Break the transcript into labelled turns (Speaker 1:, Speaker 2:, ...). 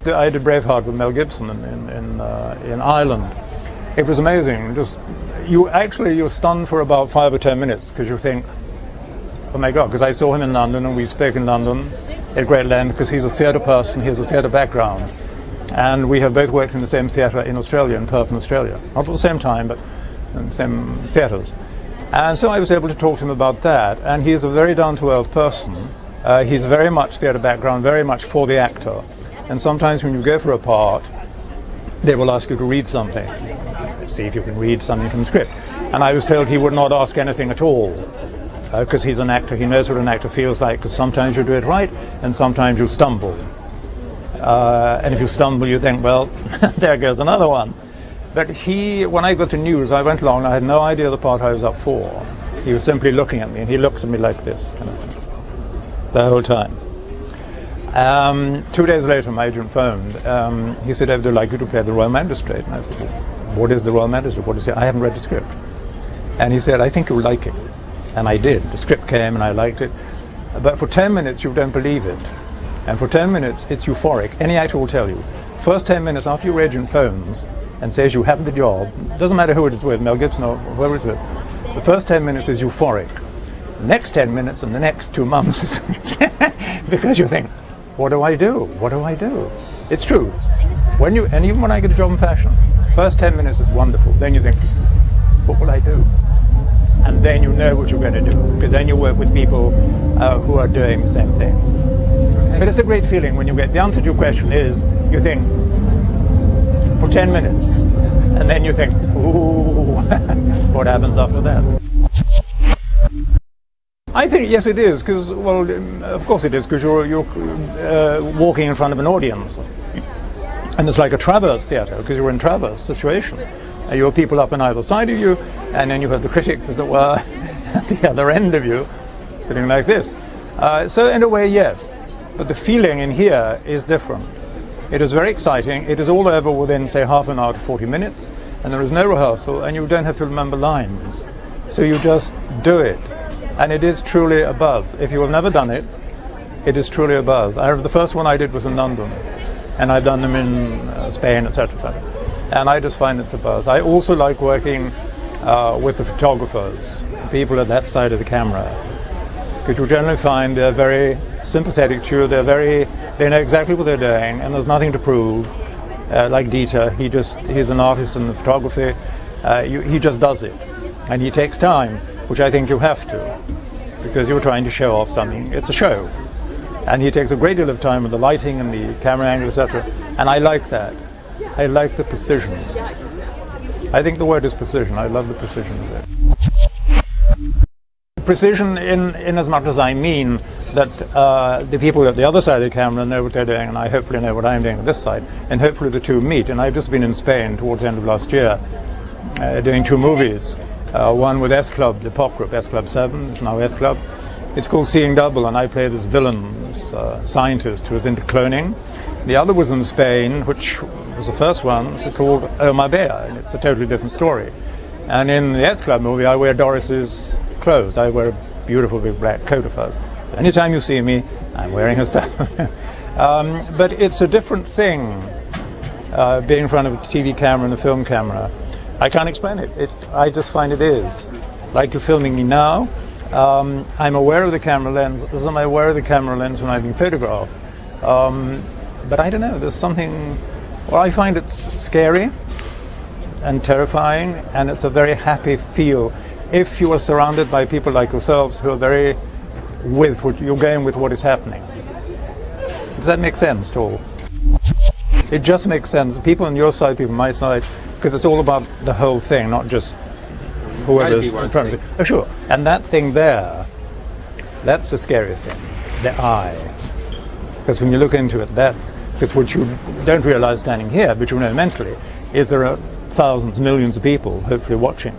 Speaker 1: I did Braveheart with Mel Gibson in Ireland. It was amazing. Just you're stunned for about 5 or 10 minutes because you think, oh my God, because I saw him in London and we spoke in London at great length because he's a theatre person, he has a theatre background. And we have both worked in the same theatre in Australia, in Perth in Australia. Not at the same time, but in the same theatres. And so I was able to talk to him about that. And he's a very down-to-earth person. He's very much theatre background, very much for the actor. And sometimes when you go for a part, they will ask you to read something. See if you can read something from the script. And I was told he would not ask anything at all. Because he's an actor, he knows what an actor feels like, because sometimes you do it right, and sometimes you stumble. And if you stumble, you think, well, there goes another one. But when I got the news, I went along, I had no idea the part I was up for. He was simply looking at me, and he looks at me like this, kind of thing, the whole time. 2 days later, my agent phoned. He said, I would like you to play the Royal Magistrate. And I said, well, what is the Royal Magistrate? What is it? I haven't read the script. And he said, I think you'll like it. And I did. The script came, and I liked it. But for 10 minutes, you don't believe it. And for 10 minutes, it's euphoric. Any actor will tell you. First 10 minutes after your agent phones and says you have the job, doesn't matter who it is with, Mel Gibson or whoever it's with, the first 10 minutes is euphoric. The next 10 minutes and the next 2 months is because you think, what do I do? What do I do? It's true. And even when I get a job in fashion, first 10 minutes is wonderful. Then you think, what will I do? And then you know what you're going to do, because then you work with people who are doing the same thing. Okay. But it's a great feeling when you get, the answer to your question is, you think, for 10 minutes, and then you think, ooh, what happens after that? I think, yes, it is, because, well, of course it is, because you're walking in front of an audience. And it's like a traverse theatre, because you're in traverse situation. You have people up on either side of you, and then you have the critics, as it were, at the other end of you, sitting like this. So in a way, yes. But the feeling in here is different. It is very exciting. It is all over within, say, half an hour to 40 minutes, and there is no rehearsal, and you don't have to remember lines. So you just do it. And it is truly a buzz. If you have never done it, it is truly a buzz. The first one I did was in London, and I've done them in Spain, etc., etc. And I just find it's a buzz. I also like working with the photographers, people at that side of the camera, because you generally find they're very sympathetic to you. They know exactly what they're doing, and there's nothing to prove. Like Dieter, he's an artist in the photography. He just does it, and he takes time, which I think you have to, because you're trying to show off something. It's a show, and he takes a great deal of time with the lighting and the camera angle, etc. And I like that. I like the precision. I think the word is precision. I love the precision of it. Precision in as much as I mean that the people at the other side of the camera know what they're doing, and I hopefully know what I'm doing at this side, and hopefully the two meet. And I've just been in Spain towards the end of last year doing 2 movies. One with S Club, the pop group, S Club 7, it's now S Club. It's called Seeing Double, and I play this villain, this scientist who is into cloning. The other was in Spain, which was the first one. It's called Oh My Bear, and it's a totally different story. And in the S Club movie, I wear Doris's clothes. I wear a beautiful big black coat of hers. Anytime you see me, I'm wearing her stuff. But it's a different thing, being in front of a TV camera and a film camera. I can't explain it. I just find it is. Like you're filming me now, I'm aware of the camera lens, as I'm aware of the camera lens when I'm being photographed. But I don't know, there's something, well, I find it's scary and terrifying, and it's a very happy feel if you are surrounded by people like yourselves who are very you're going with what is happening. Does that make sense at all? It just makes sense. People on your side, people on my side, because it's all about the whole thing, not just whoever's in front of you. Oh, sure. And that thing there, that's the scary thing, the eye. Because when you look into it, because what you don't realize standing here, but you know mentally, is there are thousands, millions of people hopefully watching.